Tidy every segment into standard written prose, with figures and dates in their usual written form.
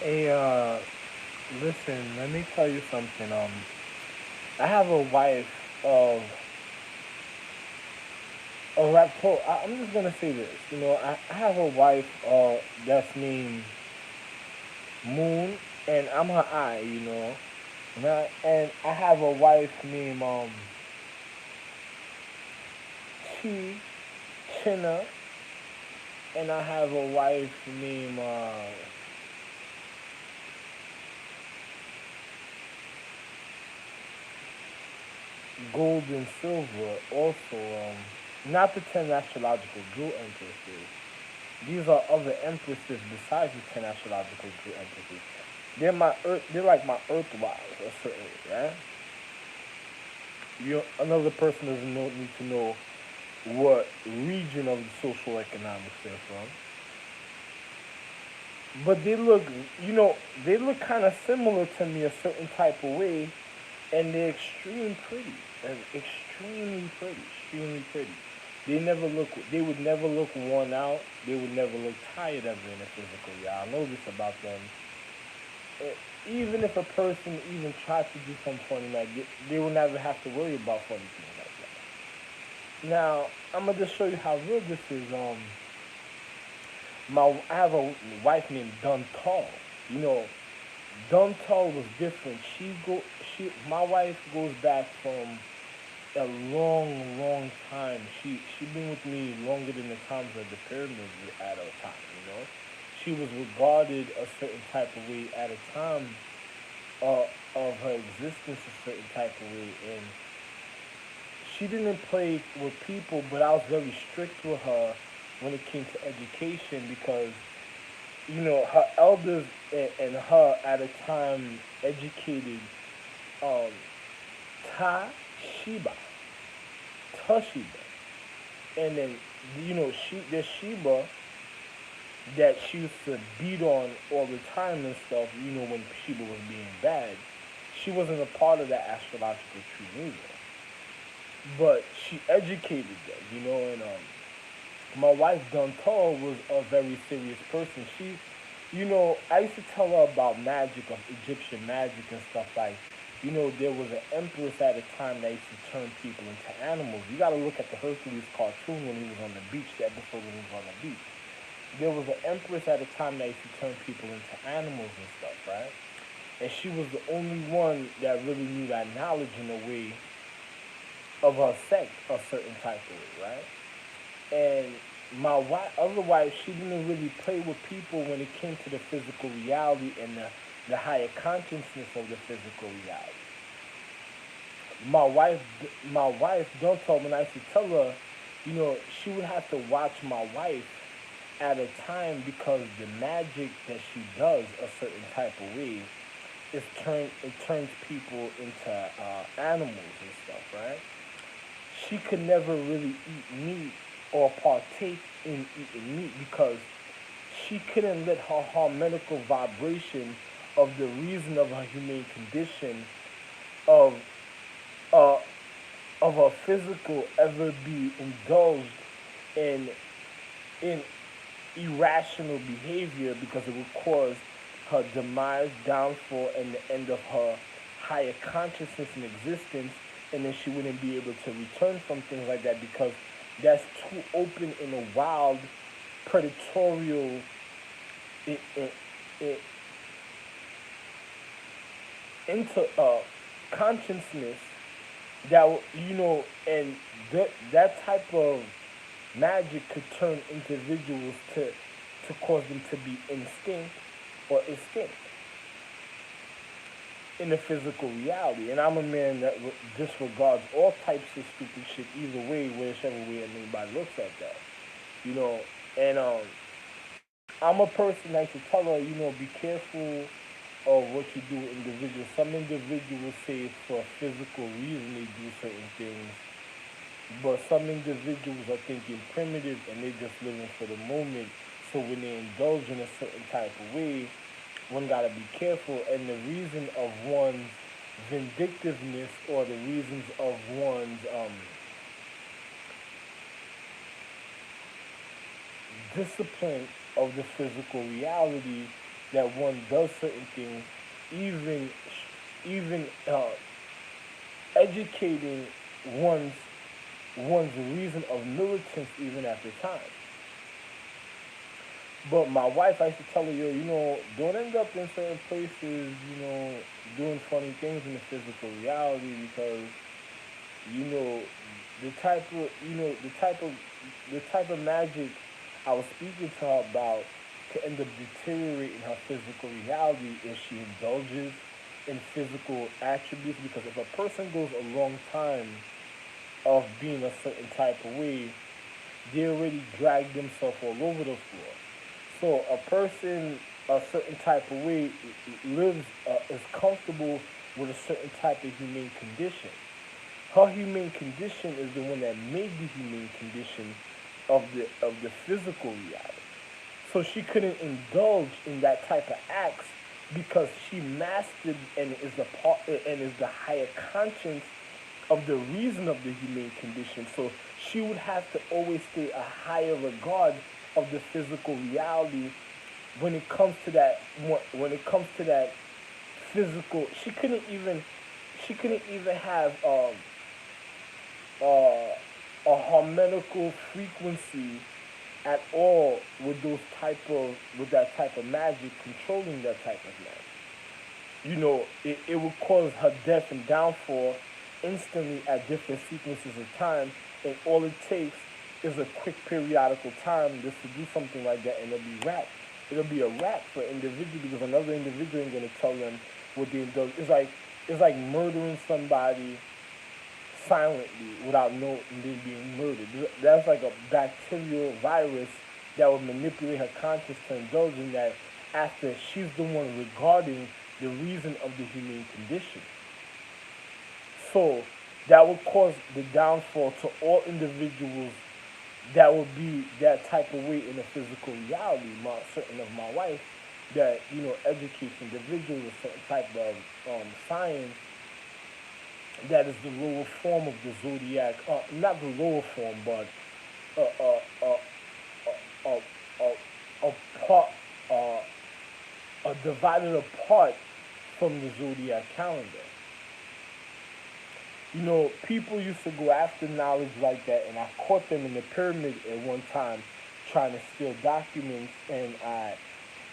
Hey, listen, let me tell you something. I have a wife of a rapport. I'm just gonna say this. I have a wife that's named Moon, and I'm her eye. And I have a wife named Chi China, and I have a wife named Gold and Silver. Also, not the 10 astrological jewel empresses. These are other empresses besides the 10 astrological jewel empresses. They're my earth. They're like my earth wives, a certain way, right? Another person doesn't need to know what region of the social economics they're from, but they look kind of similar to me a certain type of way, and they're extremely pretty, and extremely pretty, extremely pretty. They would never look worn out. They would never look tired ever in a physical. Yeah, I know this about them. eh, Even if a person even tries to do something funny, like they will never have to worry about funny things like that. Now, I'm gonna just show you how real this is. I have a wife named Duntal. You know, Duntal was different. My wife goes back from a long, long time. She been with me longer than the times of the pyramids at a time. She was regarded a certain type of way at a time uh, of her existence a certain type of way, and she didn't play with people, but I was very strict with her when it came to education because her elders and her at a time educated um, Ta Sheba, Tashiba, and then there's Sheba that she used to beat on all the time and stuff. When Sheba was being bad, she wasn't a part of that astrological tree neither. But she educated them, and my wife Dantal was a very serious person. I used to tell her about magic, of Egyptian magic and stuff like. There was an empress at a time that used to turn people into animals. You got to look at the Hercules cartoon when he was on the beach, the episode when he was on the beach. There was an empress at a time that used to turn people into animals and stuff, right? And she was the only one that really knew that knowledge in a way of her sect, a certain type of way, right? And my wife, otherwise, she didn't really play with people when it came to the physical reality and the higher consciousness of the physical reality. My wife, my wife, don't tell me. When I used to tell her, she would have to watch my wife at a time because the magic that she does a certain type of way it turns people into animals and stuff, right? She could never really eat meat or partake in eating meat because she couldn't let her harmonical vibration of the reason of her humane condition of uh, of her physical ever be indulged in in irrational behavior because it would cause her demise, downfall, and the end of her higher consciousness and existence, and then she wouldn't be able to return from things like that because that's too open in a wild, predatorial i i i into consciousness that and that type of magic could turn individuals to cause them to be instinct in the physical reality. And I'm a man that disregards all types of stupid shit either way, whichever way anybody looks at that. You know, and I'm a person that should tell her, be careful of what you do with individuals. Some individuals say it's for a physical reason they do certain things, but some individuals are thinking primitive and they're just living for the moment. So when they indulge in a certain type of way, one gotta be careful. And the reason of one's vindictiveness or the reasons of one's discipline of the physical reality that one does certain things, even even educating one's one's reason of militance even at the time. But my wife, I used to tell her, yo, don't end up in certain places, doing funny things in the physical reality because, you know, the type of magic I was speaking to her about could end up deteriorating her physical reality if she indulges in physical attributes. Because if a person goes a long time of being a certain type of way, they already drag themselves all over the floor. So a person a certain type of way lives is comfortable with a certain type of humane condition. Her humane condition is the one that made the humane condition of the physical reality. So she couldn't indulge in that type of acts because she mastered and is the part and is the higher conscience of the reason of the humane condition. So she would have to always stay a higher regard of the physical reality when it comes to that. When it comes to that physical, she couldn't even have uh, a harmonical frequency at all with that type of magic controlling that type of magic. It would cause her death and downfall instantly at different sequences of time, and all it takes is a quick periodical time just to do something like that, and it'll be wrapped. It'll be a wrap for an individual because another individual ain't gonna tell them what they do. It's like murdering somebody silently without knowing they being murdered. That's like a bacterial virus that would manipulate her conscience to indulge in that after she's the one regarding the reason of the human condition. So that would cause the downfall to all individuals that would be that type of way in the physical reality. Certain of my wife that educates individuals a certain type of science that is the lower form of the zodiac. Not the lower form, but a a a a a, a part a divided apart from the zodiac calendar. People used to go after knowledge like that, and I caught them in the pyramid at one time trying to steal documents, and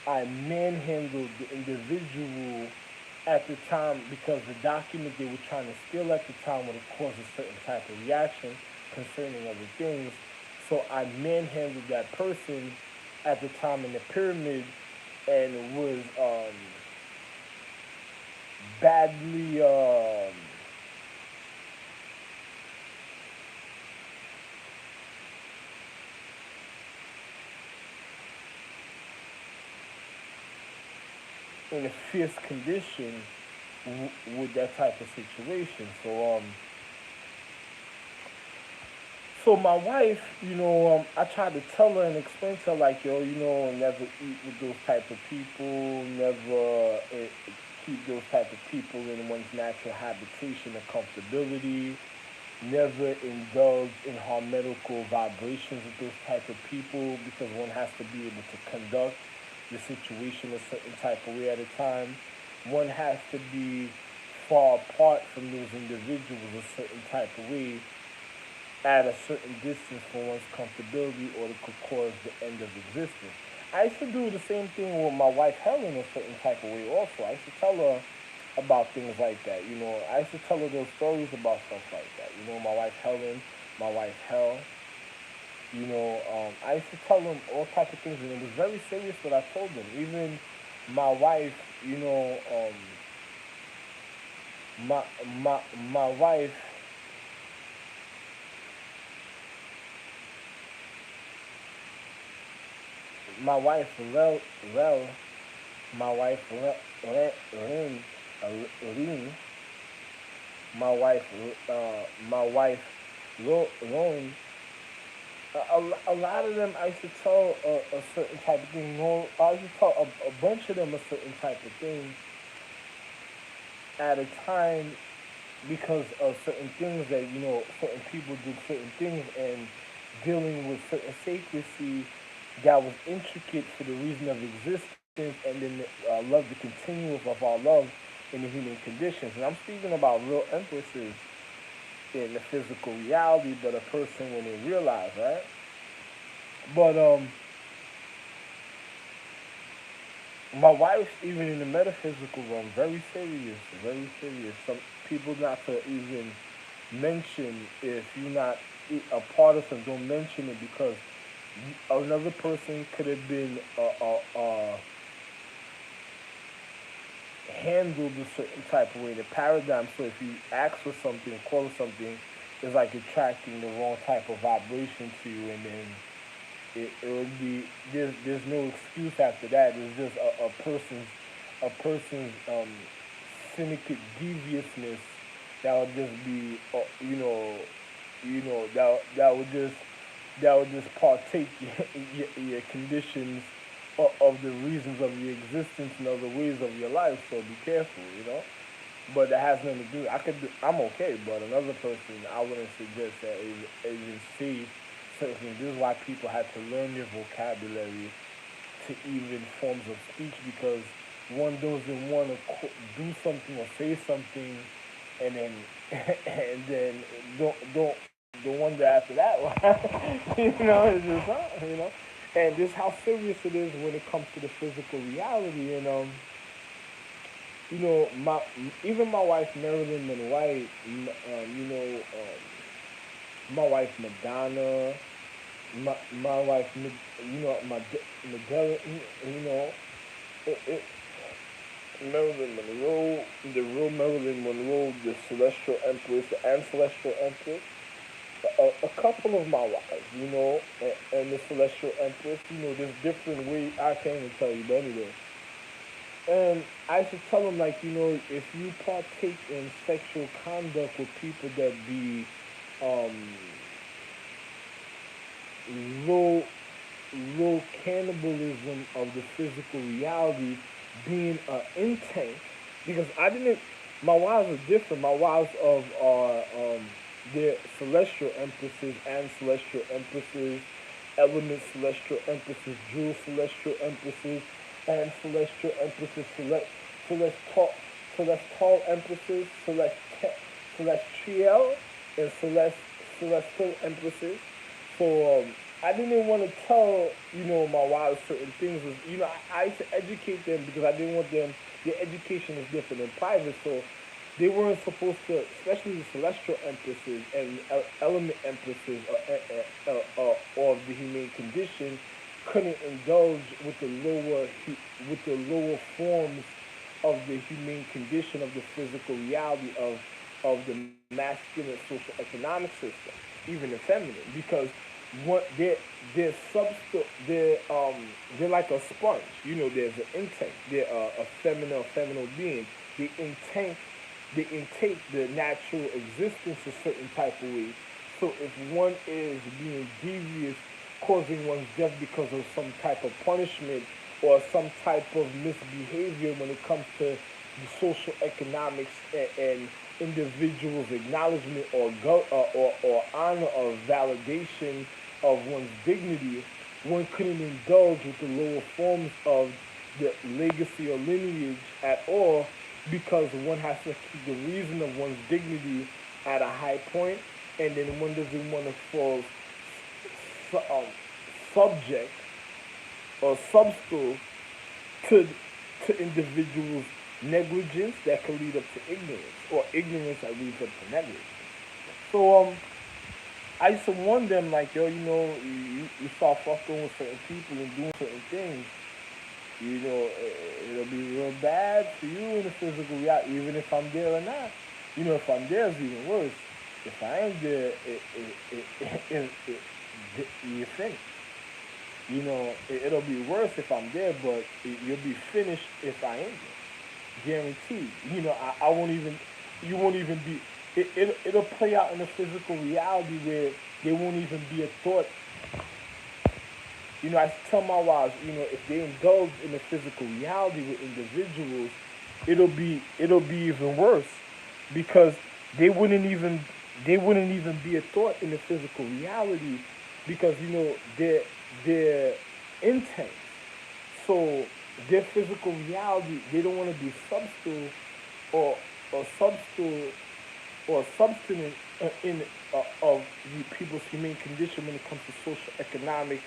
I manhandled the individual at the time because the document they were trying to steal at the time would have caused a certain type of reaction concerning other things. So I manhandled that person at the time in the pyramid and was badly in a fierce condition with that type of situation. So my wife, I tried to tell her and explain to her like, yo, never eat with those type of people, never keep those type of people in one's natural habitation and comfortability, never indulge in harmonical vibrations with those type of people because one has to be able to conduct the situation a certain type of way at a time. One has to be far apart from those individuals a certain type of way at a certain distance for one's comfortability or it could cause the end of existence. I used to do the same thing with my wife Helen a certain type of way also. I used to tell her about things like that. I used to tell her those stories about stuff like that. My wife Helen, my wife Hell. I used to tell them all types of things, and it was very serious what I told them. Even my wife, my my wife, my wife Lel, my wife Lynn, Lynn, my wife, my wife Lauren. A lot of them I used to tell a certain type of thing. No, I used to tell a bunch of them a certain type of thing at a time because of certain things that certain people did certain things and dealing with certain sacredcy that was intricate for the reason of existence existence, and then love the continuance of our love in the human conditions. And I'm speaking about real emphasis in the physical reality, but a person when they realize, right? But my wife's even in the metaphysical realm, very serious, very serious. Some people not to even mention if you're not a part of something, don't mention it because another person could have been handled a certain type of way. The paradigm. So if you ask for something, call it something, it's like attracting the wrong type of vibration to you, and then it would be there's no excuse after that. It's just a person's cynical deviousness that would just be that would just partake your conditions of the reasons of your existence and other ways of your life. So be careful. But that has nothing to do. I'm okay, but another person, I wouldn't suggest that even see certain things. This is why people had to learn their vocabulary to even forms of speech because one doesn't want to do something or say something, and then and then don't wonder after that. It's just and this how serious it is when it comes to the physical reality. And my even my wife Marilyn Monroe, my wife Madonna, my wife, Madonna, it, Marilyn Monroe, the real Marilyn Monroe, the Celestial Empress, and Celestial Empress. A couple of my wives, and the Celestial Empress, there's different ways. I can't even tell you, but anyway. And I should tell them, like, if you partake in sexual conduct with people that be um, low, low cannibalism of the physical reality being an intent, because I didn't, my wives are different. My wives are they're celestial empresses and celestial empresses, element celestial empresses, jewel celestial empresses, and celestial empresses, celestial, celestial empresses, celestial, and celestial empresses. So I didn't want to tell my wives certain things. I used to educate them because I didn't want them. Their education is different and private, so they weren't supposed to, especially the celestial empresses and element empresses or of the humane condition, couldn't indulge with the lower forms of the humane condition of the physical reality of the masculine social economic system, even the feminine, because what they're they're like a sponge. There's an intake. They're a feminine being. They intake the natural existence a certain type of way. So if one is being devious, causing one's death because of some type of punishment or some type of misbehavior when it comes to the social economics and individuals' acknowledgement or honor or validation of one's dignity, one couldn't indulge with the lower forms of the legacy or lineage at all because one has to keep the reason of one's dignity at a high point, and then one doesn't want to fall um, subject or substitute to individuals' negligence that can lead up to ignorance, or ignorance that leads up to negligence. So I used to warn them like, yo, you start fucking with certain people and doing certain things, it'll be real bad for you in the physical reality, even if I'm there or not. If I'm there, it's even worse. If I ain't there, you're finished. It'll be worse if I'm there, but you'll be finished if I ain't there. Guaranteed. I won't even, you won't even be, it'll play out in the physical reality where there won't even be a thought. I tell my wives, if they indulge in the physical reality with individuals, it'll be even worse because they wouldn't even be a thought in the physical reality because they're intense. So their physical reality, they don't want to be substitute or or substitute or substance in of the people's humane condition when it comes to social, economic,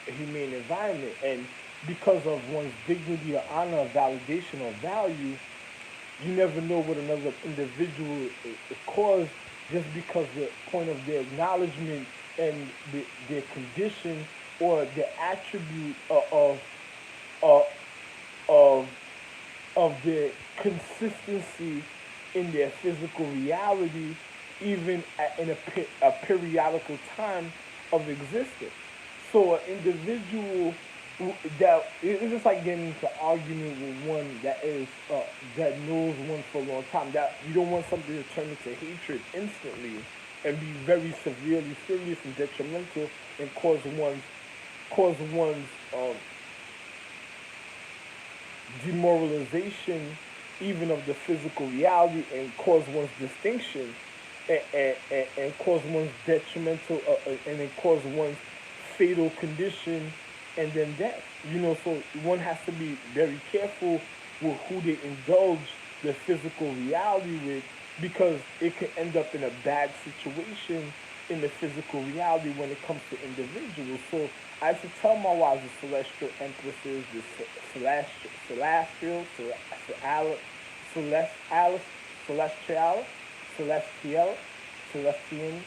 humane environment. And because of one's dignity or honor, validation or value, you never know what another individual caused just because the point of their acknowledgement and their condition or the attribute of, of of their consistency in their physical reality, even in a periodical time of existence. So an individual that it's just like getting into argument with one that is that knows one for a long time. That you don't want something to turn into hatred instantly and be very severely serious and detrimental and cause one's demoralization even of the physical reality and cause one's distinction and cause one's detrimental and then cause one's fatal condition and then death. So one has to be very careful with who they indulge the physical reality with because it can end up in a bad situation in the physical reality when it comes to individuals. So I have to tell my wives, the celestial empresses, the celestial, celestial, celestial, celestial, celestian,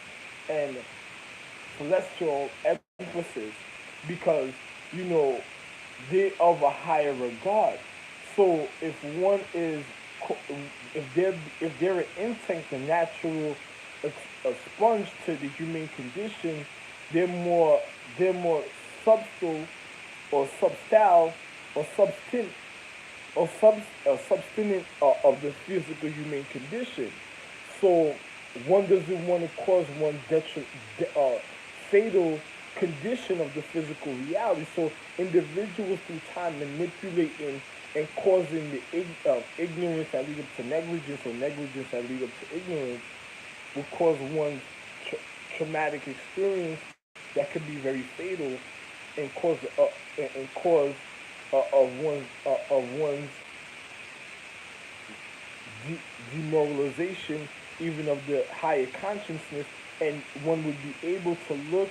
and celestial empresses because you know they of a higher regard. So if they're an instinct, a natural a sponge to the human condition, they're more subtle or substile or substant substance of the physical human condition. So one doesn't want to cause one fatal condition of the physical reality. So individuals through time manipulating and causing the ignorance that lead up to negligence or negligence that lead up to ignorance will cause one's traumatic experience that could be very fatal and cause of one's demoralization even of the higher consciousness, and one would be able to look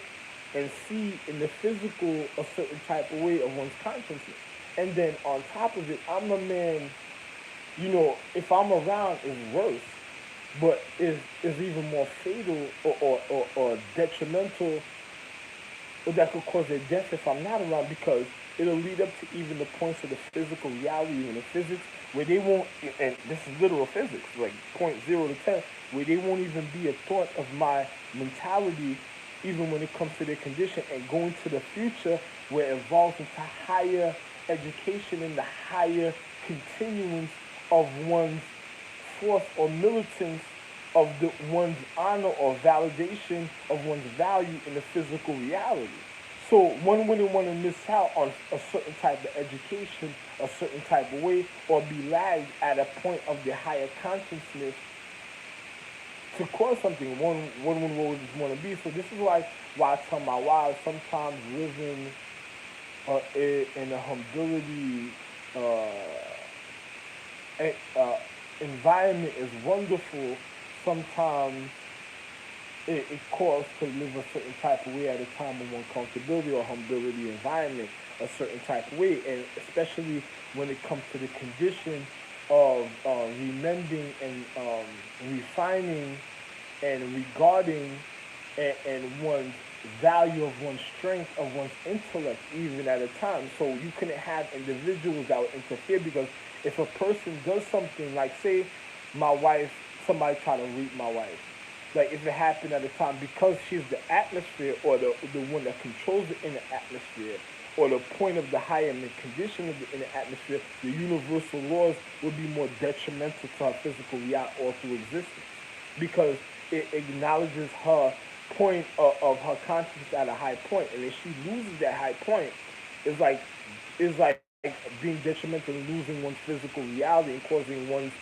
and see in the physical a certain type of way of one's consciousness. And then on top of it, I'm a man, if I'm around, it's worse, but is even more fatal or detrimental or that could cause their death if I'm not around because it'll lead up to even the points of the physical reality, even the physics, where they won't, and this is literal physics, like point 0 to 10, where they won't even be a thought of my mentality, even when it comes to their condition, and going to the future where it evolves into higher education and the higher continuance of one's force or militance of one's honor or validation of one's value in the physical reality. So one wouldn't want to miss out on a certain type of education, a certain type of way, or be lagged at a point of the higher consciousness to cause something. One would always want to be. So this is why I tell my wives sometimes living in a humility uh, environment is wonderful. Sometimes it calls to live a certain type of way at a time of uncomfortability or humility environment, a certain type of way, and especially when it comes to the condition of remembering and refining and regarding and one's value of one's strength of one's intellect even at a time. So you couldn't have individuals that would interfere because if a person does something like say my wife, somebody try to rape my wife, like if it happened at a time because she's the atmosphere or the one that controls the inner atmosphere or the point of the higher and the condition of the inner atmosphere, the universal laws would be more detrimental to her physical reality all through existence because it acknowledges her point of her consciousness at a high point, and if she loses that high point, it's like being detrimental and losing one's physical reality and causing one's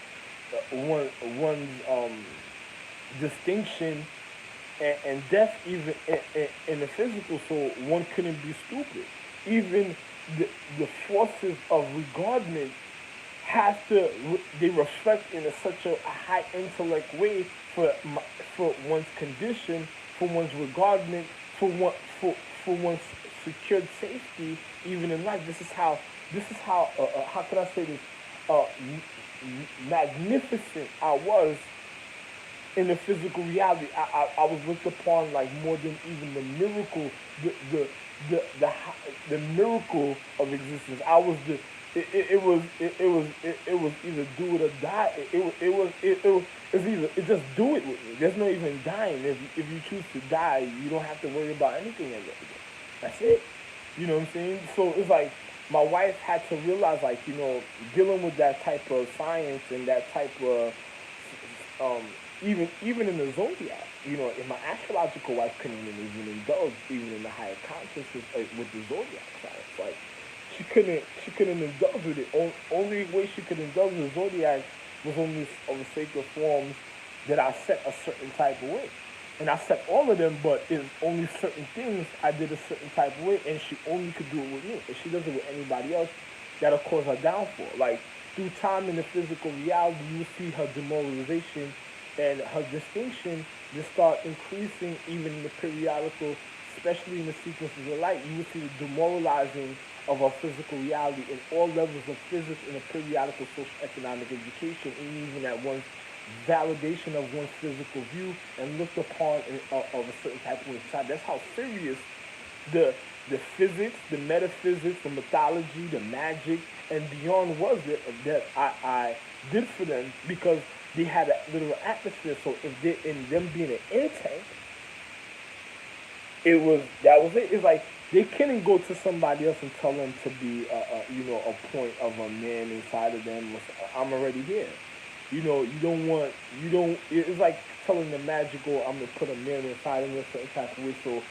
distinction and death even in the physical. So one couldn't be stupid. Even the, the forces of regardment has to they reflect in such a high intellect way for for one's condition, for one's regardment, for one for one's secured safety, even in life. This is how can I say this? Magnificent I was in the physical reality. I was looked upon like more than even the miracle, the the the miracle of existence. I was the it was either do it or die. It's either it just do it with me. There's no even dying. If you choose to die, you don't have to worry about anything ever again. That's it. You know what I'm saying? So it's like my wife had to realize, like, dealing with that type of science and that type of um, even in the zodiac, in my astrological wife couldn't even indulge even in the higher consciousness with the zodiac science. Like she couldn't indulge with it. Only way she could indulge with the zodiac was only on the sacred forms that I set a certain type of way. And I set all of them, but it's only certain things I did a certain type of way, and she only could do it with me. If she does it with anybody else, that'll cause her downfall. Like through time in the physical reality, you see her demoralization and her distinction just start increasing even in the periodical, especially in the sequences of light. You will see the demoralizing of our physical reality in all levels of physics in the periodical social economic education, and even at one's validation of one's physical view and looked upon of a certain type of time. That's how serious the the physics, the metaphysics, the mythology, the magic, and beyond was that I did for them because they had a literal atmosphere. So if they in them being an intake, it was that was it. It's like they couldn't go to somebody else and tell them to be a point of a man inside of them. I'm already here. You don't want you don't. It's like telling the magical, I'm gonna put a man inside of me a certain type of way. So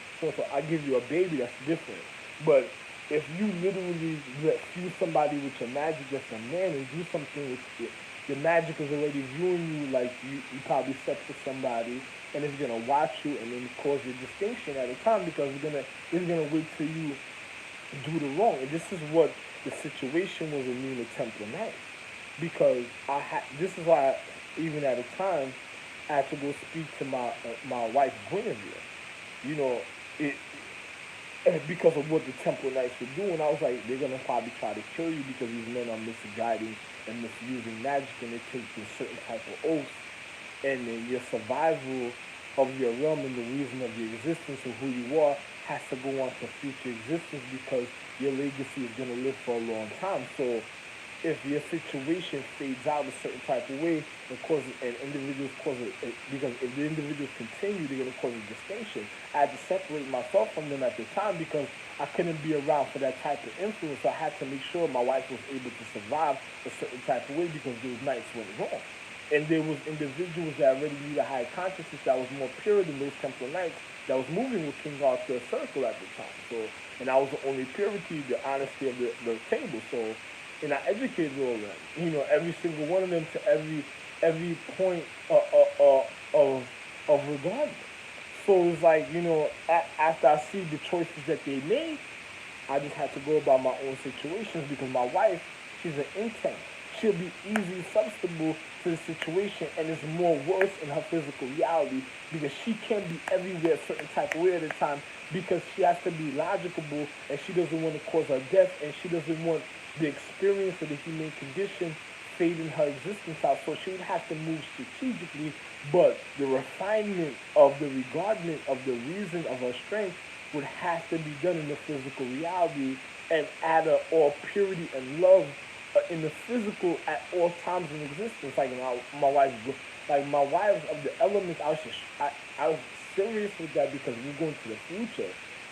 I give you a baby. That's different. But if you literally let fuse somebody with your magic as a man and do something with it, your magic is already viewing you like you probably slept with somebody, and it's gonna watch you and then cause your distinction at a time because it's gonna wait till you do the wrong. And this is what the situation was in me in the Templar Knights because this is why even at a time I had to go speak to my wife Guinevere. You know, it because of what the Temple Knights were doing. I was like, they're gonna probably try to kill you because these men are misguiding and misusing magic, and they take a certain type of oaths, and then your survival of your realm and the reason of your existence and who you are has to go on to future existence because your legacy is gonna live for a long time. So if your situation fades out a certain type of way and individuals cause it because if the individuals continue, they're gonna cause a distinction. I had to separate myself from them at the time because I couldn't be around for that type of influence. So I had to make sure my wife was able to survive a certain type of way because those nights went wrong. And there was individuals that already knew the high consciousness that was more pure than those Templar Knights that was moving with King Arthur's circle at the time. So, and I was the only purity, the honesty of the table. So, and I educated all of them. Every single one of them to every point of regard. So it's like after I see the choices that they made, I just had to go about my own situations because my wife, she's an intake. She'll be easily substitutable to the situation, and it's more worse in her physical reality because she can't be everywhere a certain type of way at a time because she has to be logicable and she doesn't want to cause her death and she doesn't want the experience of the human condition fading her existence out. So she would have to move strategically, but the refinement of the regardment of the reason of her strength would have to be done in the physical reality and add all purity and love in the physical at all times in existence. Like my wives of the elements, I was serious with that because we're going to the future.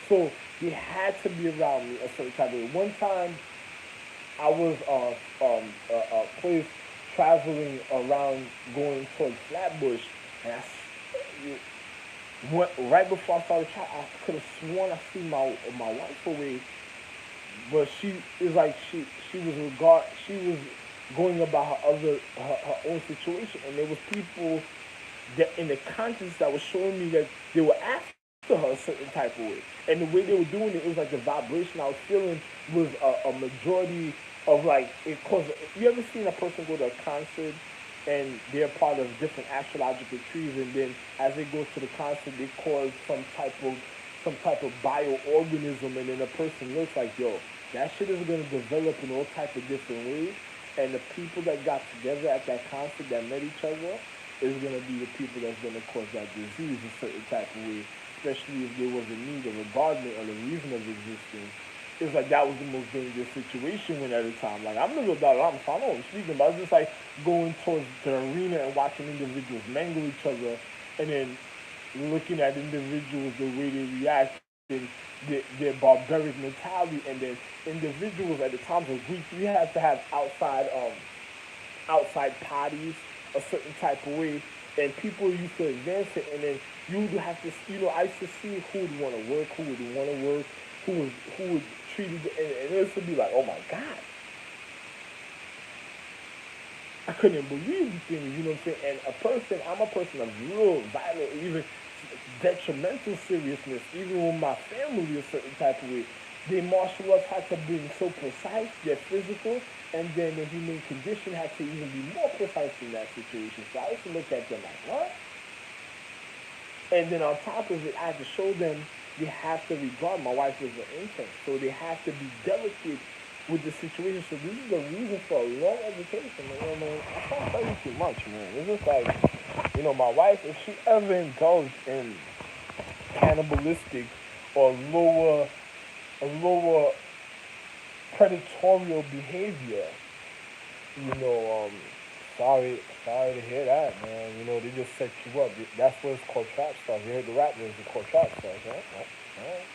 So they had to be around me a certain type of way. One time I was place traveling around going towards Flatbush, and right before I started traveling, I could have sworn I seen my wife away, but she is like she was going about her own situation, and there was people that in the conscience that was showing me that they were after to her a certain type of way. And the way they were doing it was like the vibration I was feeling was a majority of like it caused. You ever seen a person go to a concert and they're part of different astrological trees, and then as they go to the concert, they cause some type of bioorganism, and then the person looks like, yo, that shit is gonna develop in all type of different ways, and the people that got together at that concert that met each other is gonna be the people that's gonna cause that disease a certain type of way, especially if there was a need or a gardening or the reason of existence. It's like that was the most dangerous situation when at the time. Like I'm the real Dalai Lama, so I know what I'm speaking about. It's just like going towards the arena and watching individuals mangle each other, and then looking at individuals the way they react and their barbaric mentality, and then individuals at the times of Greek, we had to have outside parties a certain type of way, and people used to advance it, and then you would have to, I used to see who would want to work, who would want to work, who would treat it, and it would be like, oh my god, I couldn't believe the things, you know what I'm saying? And I'm a person of real violent, even detrimental seriousness, even with my family a certain type of way. The martial arts had to be so precise, they're physical, and then the human condition had to even be more precise in that situation. So I used to look at them like, what? And then on top of it, I had to show them they have to regard. My wife was an intern, so they have to be delicate with the situation. So this is the reason for a long education. Man, I can't tell you too much, man. It's just like, my wife, if she ever indulged in cannibalistic or lower predatorial behavior, you know, sorry to hear that, man. They just set you up. That's what it's called, trap stars. You heard the rap music called trap stars, right? All right.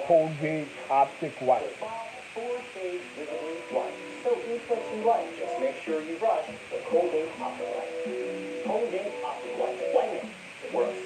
Colgate Optic White. Four shades visibly white. So eat what you like. Just make sure you brush the Colgate Optic White. Colgate Optic White. Whitening. It works.